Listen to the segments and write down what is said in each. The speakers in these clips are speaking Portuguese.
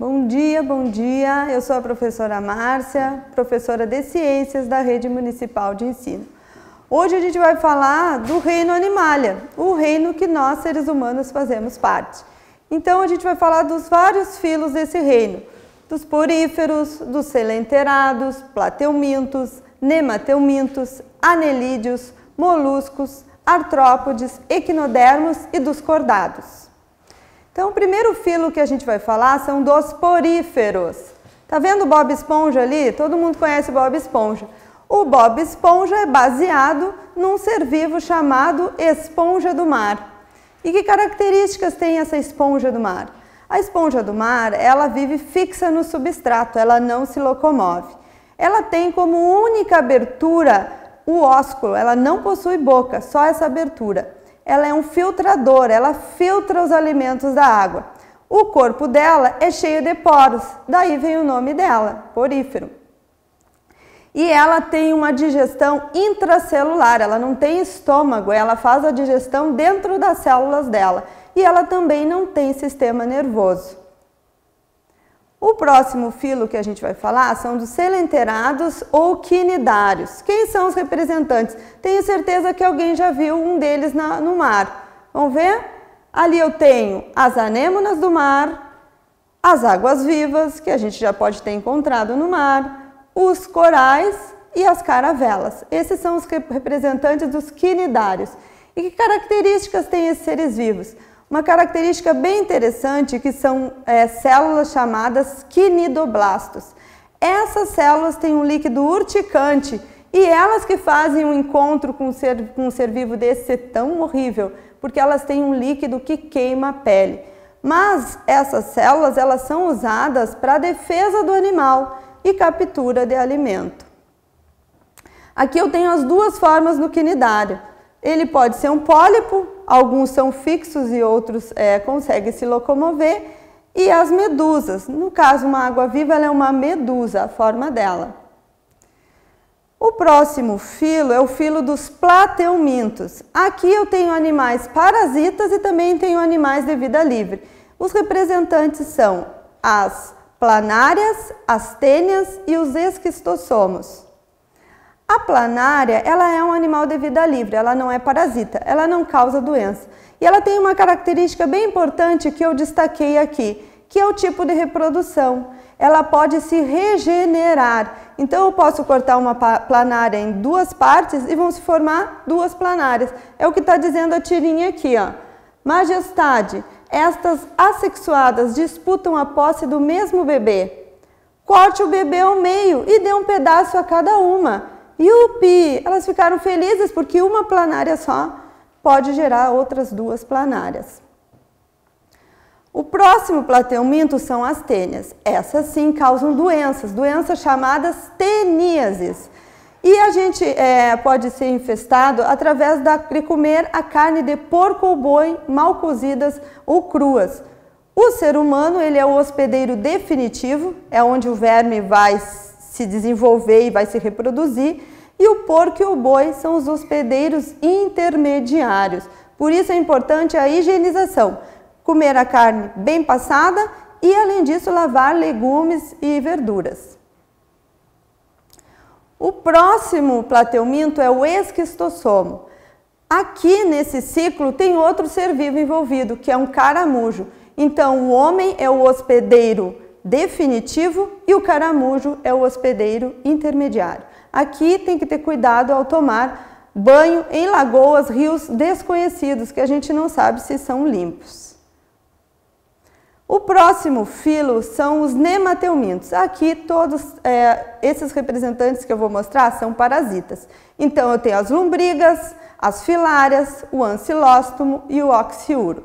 Bom dia, bom dia. Eu sou a professora Márcia, professora de Ciências da Rede Municipal de Ensino. Hoje a gente vai falar do reino Animalia, o reino que nós, seres humanos, fazemos parte. Então a gente vai falar dos vários filos desse reino, dos poríferos, dos coelenterados, plateumintos, nemateumintos, anelídeos, moluscos, artrópodes, equinodermos e dos cordados. Então, o primeiro filo que a gente vai falar são dos poríferos. Tá vendo o Bob Esponja ali? Todo mundo conhece o Bob Esponja. O Bob Esponja é baseado num ser vivo chamado esponja do mar. E que características tem essa esponja do mar? A esponja do mar, ela vive fixa no substrato, ela não se locomove. Ela tem como única abertura o ósculo, ela não possui boca, só essa abertura. Ela é um filtrador, ela filtra os alimentos da água. O corpo dela é cheio de poros, daí vem o nome dela, porífero. E ela tem uma digestão intracelular, ela não tem estômago, ela faz a digestão dentro das células dela. E ela também não tem sistema nervoso. O próximo filo que a gente vai falar são dos coelenterados ou quinidários. Quem são os representantes? Tenho certeza que alguém já viu um deles no mar. Vamos ver? Ali eu tenho as anêmonas do mar, as águas-vivas, que a gente já pode ter encontrado no mar, os corais e as caravelas. Esses são os representantes dos quinidários. E que características têm esses seres vivos? Uma característica bem interessante que são células chamadas quinidoblastos. Essas células têm um líquido urticante e elas que fazem um encontro com um ser vivo desse ser tão horrível, porque elas têm um líquido que queima a pele. Mas essas células elas são usadas para a defesa do animal e captura de alimento. Aqui eu tenho as duas formas no quinidário. Ele pode ser um pólipo, alguns são fixos e outros conseguem se locomover, e as medusas. No caso, uma água-viva ela é uma medusa, a forma dela. O próximo filo é o filo dos plateumintos. Aqui eu tenho animais parasitas e também tenho animais de vida livre. Os representantes são as planárias, as tênias e os esquistossomos. A planária, ela é um animal de vida livre, ela não é parasita, ela não causa doença. E ela tem uma característica bem importante que eu destaquei aqui, que é o tipo de reprodução. Ela pode se regenerar. Então eu posso cortar uma planária em duas partes e vão se formar duas planárias. É o que está dizendo a tirinha aqui, ó. Majestade, estas assexuadas disputam a posse do mesmo bebê. Corte o bebê ao meio e dê um pedaço a cada uma. Yupi! Elas ficaram felizes porque uma planária só pode gerar outras duas planárias. O próximo plateuminto são as tênias. Essas sim causam doenças chamadas teníases. E a gente pode ser infestado através de comer a carne de porco ou boi mal cozidas ou cruas. O ser humano ele é o hospedeiro definitivo, é onde o verme vai se desenvolver e vai se reproduzir, e o porco e o boi são os hospedeiros intermediários. Por isso é importante a higienização, comer a carne bem passada e, além disso, lavar legumes e verduras. O próximo plateuminto é o esquistossomo. Aqui nesse ciclo tem outro ser vivo envolvido, que é um caramujo. Então o homem é o hospedeiro definitivo e o caramujo é o hospedeiro intermediário. Aqui tem que ter cuidado ao tomar banho em lagoas, rios desconhecidos, que a gente não sabe se são limpos. O próximo filo são os nemateumintos. Aqui todos esses representantes que eu vou mostrar são parasitas. Então eu tenho as lombrigas, as filárias, o ancilóstomo e o oxiuro.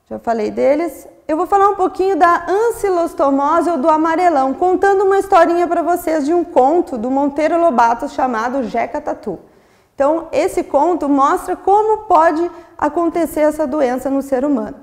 Já falei deles. Eu vou falar um pouquinho da ancilostomose ou do amarelão, contando uma historinha para vocês de um conto do Monteiro Lobato chamado Jeca Tatu. Então, esse conto mostra como pode acontecer essa doença no ser humano.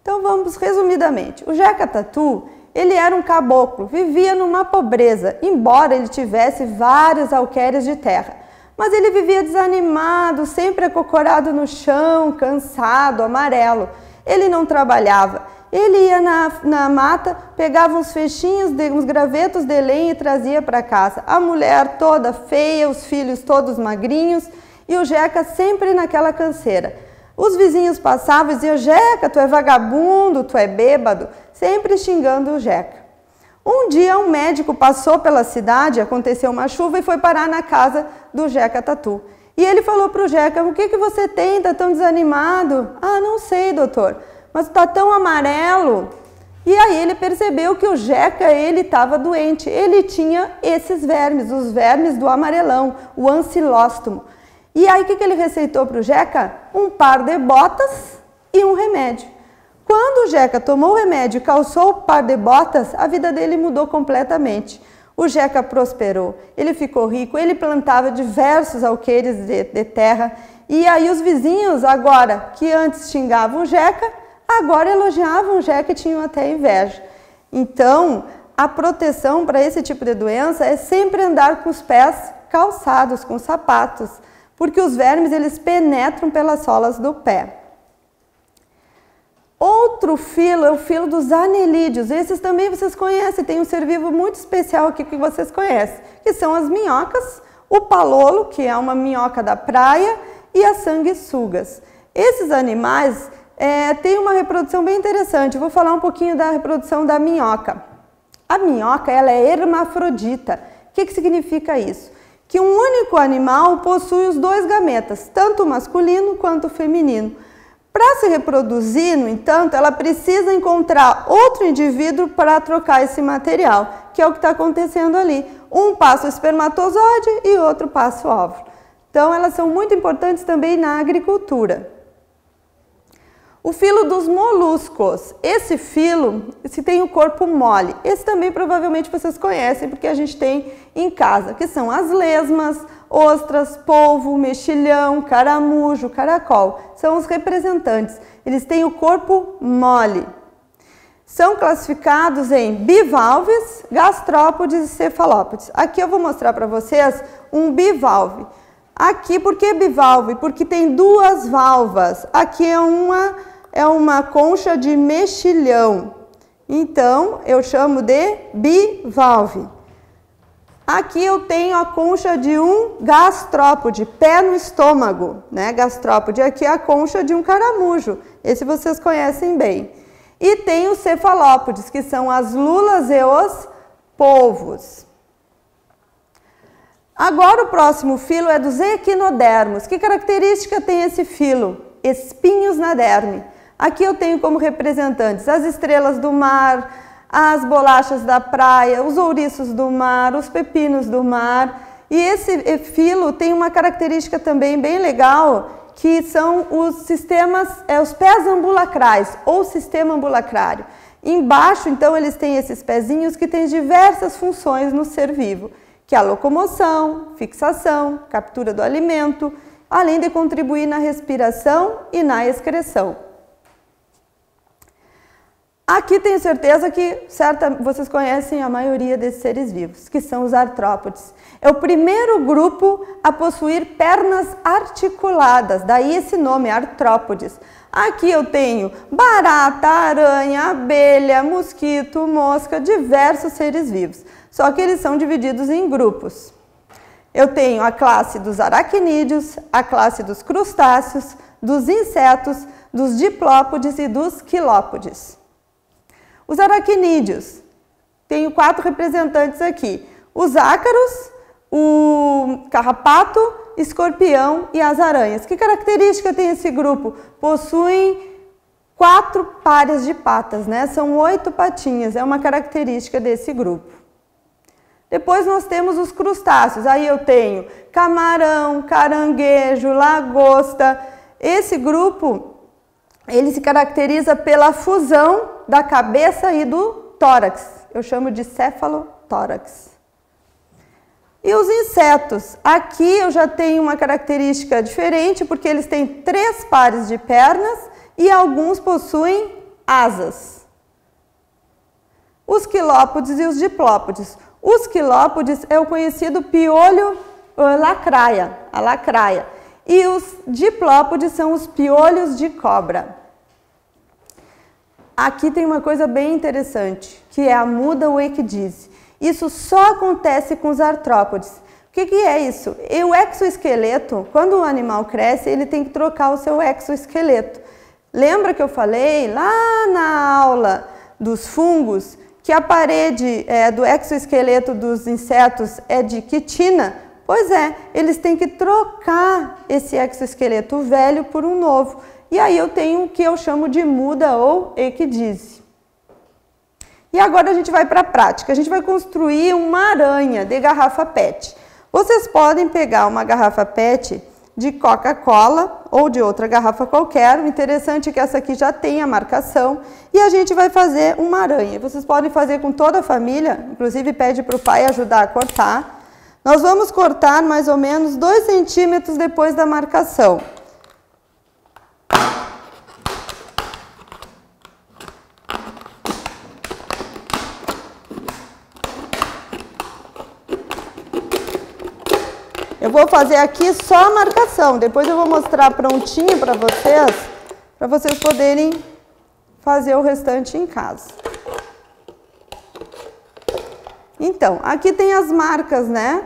Então, vamos resumidamente. O Jeca Tatu, ele era um caboclo, vivia numa pobreza, embora ele tivesse vários alqueires de terra. Mas ele vivia desanimado, sempre acocorado no chão, cansado, amarelo. Ele não trabalhava. ele ia na mata, pegava uns fechinhos, uns gravetos de lenha e trazia para casa. A mulher toda feia, os filhos todos magrinhos e o Jeca sempre naquela canseira. Os vizinhos passavam e diziam: Jeca, tu é vagabundo, tu é bêbado, sempre xingando o Jeca. Um dia um médico passou pela cidade, aconteceu uma chuva e foi parar na casa do Jeca Tatu. E ele falou para o Jeca: o que você tem? Está tão desanimado? Ah, não sei, doutor, mas está tão amarelo. E aí ele percebeu que o Jeca, ele estava doente. Ele tinha esses vermes, os vermes do amarelão, o ancilóstomo. E aí o que ele receitou para o Jeca? Um par de botas e um remédio. Quando o Jeca tomou o remédio e calçou o par de botas, a vida dele mudou completamente. O Jeca prosperou, ele ficou rico, ele plantava diversos alqueires de terra. E aí os vizinhos, agora que antes xingavam o Jeca, agora elogiavam o Jeca e tinham até inveja. Então, a proteção para esse tipo de doença é sempre andar com os pés calçados, com sapatos, porque os vermes eles penetram pelas solas do pé. Outro filo é o filo dos anelídeos. Esses também vocês conhecem, tem um ser vivo muito especial aqui que vocês conhecem, que são as minhocas, o palolo, que é uma minhoca da praia, e as sanguessugas. Esses animais têm uma reprodução bem interessante. Eu vou falar um pouquinho da reprodução da minhoca. A minhoca ela é hermafrodita. O que significa isso? Que um único animal possui os dois gametas, tanto o masculino quanto o feminino. Para se reproduzir, no entanto, ela precisa encontrar outro indivíduo para trocar esse material, que é o que está acontecendo ali. Um passa o espermatozoide e outro passa o óvulo. Então, elas são muito importantes também na agricultura. O filo dos moluscos. Esse filo tem o corpo mole. Esse também provavelmente vocês conhecem, porque a gente tem em casa, que são as lesmas, ostras, polvo, mexilhão, caramujo, caracol. São os representantes. Eles têm o corpo mole. São classificados em bivalves, gastrópodes e cefalópodes. Aqui eu vou mostrar para vocês um bivalve. Aqui, por que bivalve? Porque tem duas valvas. Aqui é uma concha de mexilhão. Então, eu chamo de bivalve. Aqui eu tenho a concha de um gastrópode, pé no estômago, né? Gastrópode. Aqui é a concha de um caramujo. Esse vocês conhecem bem. E tem os cefalópodes, que são as lulas e os polvos. Agora o próximo filo é dos equinodermos. Que característica tem esse filo? Espinhos na derme. Aqui eu tenho como representantes as estrelas do mar, as bolachas da praia, os ouriços do mar, os pepinos do mar. E esse filo tem uma característica também bem legal, que são os sistemas, os pés ambulacrais ou sistema ambulacrário. Embaixo, então, eles têm esses pezinhos que têm diversas funções no ser vivo, que é a locomoção, fixação, captura do alimento, além de contribuir na respiração e na excreção. Aqui tenho certeza que vocês conhecem a maioria desses seres vivos, que são os artrópodes. É o primeiro grupo a possuir pernas articuladas, daí esse nome, artrópodes. Aqui eu tenho barata, aranha, abelha, mosquito, mosca, diversos seres vivos. Só que eles são divididos em grupos. Eu tenho a classe dos aracnídeos, a classe dos crustáceos, dos insetos, dos diplópodes e dos quilópodes. Os aracnídeos, tenho 4 representantes aqui. Os ácaros, o carrapato, escorpião e as aranhas. Que característica tem esse grupo? Possuem 4 pares de patas, né? São 8 patinhas, é uma característica desse grupo. Depois nós temos os crustáceos, aí eu tenho camarão, caranguejo, lagosta. Esse grupo, ele se caracteriza pela fusão da cabeça e do tórax, eu chamo de cefalotórax. E os insetos, aqui eu já tenho uma característica diferente, porque eles têm 3 pares de pernas e alguns possuem asas. Os quilópodes e os diplópodes. Os quilópodes é o conhecido piolho lacraia, a lacraia. E os diplópodes são os piolhos de cobra. Aqui tem uma coisa bem interessante, que é a muda ou equidise. Isso só acontece com os artrópodes. O que é isso? O exoesqueleto, quando o animal cresce, ele tem que trocar o seu exoesqueleto. Lembra que eu falei lá na aula dos fungos que a parede do exoesqueleto dos insetos é de quitina? Pois é, eles têm que trocar esse exoesqueleto velho por um novo. E aí eu tenho o que eu chamo de muda ou equidise. E agora a gente vai para a prática. A gente vai construir uma aranha de garrafa PET. Vocês podem pegar uma garrafa PET de Coca-Cola ou de outra garrafa qualquer. O interessante é que essa aqui já tem a marcação. E a gente vai fazer uma aranha. Vocês podem fazer com toda a família, inclusive pede para o pai ajudar a cortar. Nós vamos cortar mais ou menos 2 centímetros depois da marcação. Eu vou fazer aqui só a marcação, depois eu vou mostrar prontinho para vocês poderem fazer o restante em casa. Então, aqui tem as marcas, né,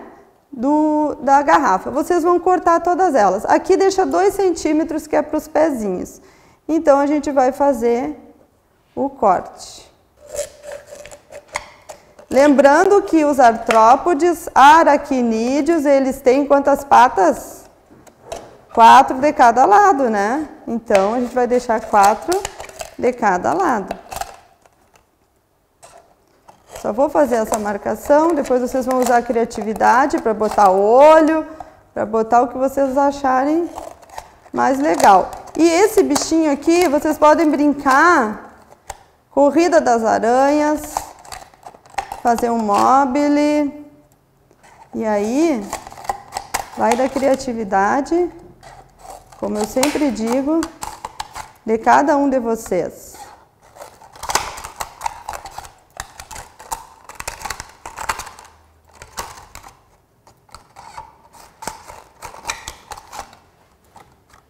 da garrafa. Vocês vão cortar todas elas. Aqui deixa 2 centímetros, que é para os pezinhos. Então, a gente vai fazer o corte. Lembrando que os artrópodes, aracnídeos, eles têm quantas patas? 4 de cada lado, né? Então, a gente vai deixar 4 de cada lado. Só vou fazer essa marcação, depois vocês vão usar a criatividade para botar olho, para botar o que vocês acharem mais legal. E esse bichinho aqui, vocês podem brincar, corrida das aranhas, fazer um mobile, e aí vai da criatividade, como eu sempre digo, de cada um de vocês.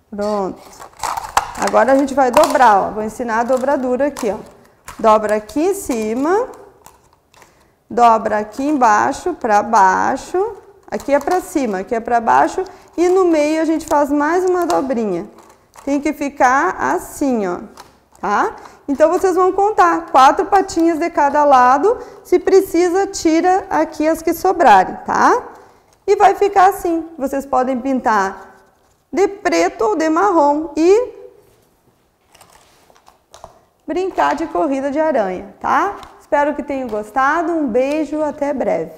Pronto. Agora a gente vai dobrar, ó. Vou ensinar a dobradura aqui, ó. Dobra aqui em cima, dobra aqui embaixo, para baixo. Aqui é para cima, aqui é para baixo. E no meio a gente faz mais uma dobrinha. Tem que ficar assim, ó. Tá? Então vocês vão contar 4 patinhas de cada lado. Se precisa, tira aqui as que sobrarem, tá? E vai ficar assim. Vocês podem pintar de preto ou de marrom e brincar de corrida de aranha, tá? Espero que tenham gostado. Um beijo, até breve.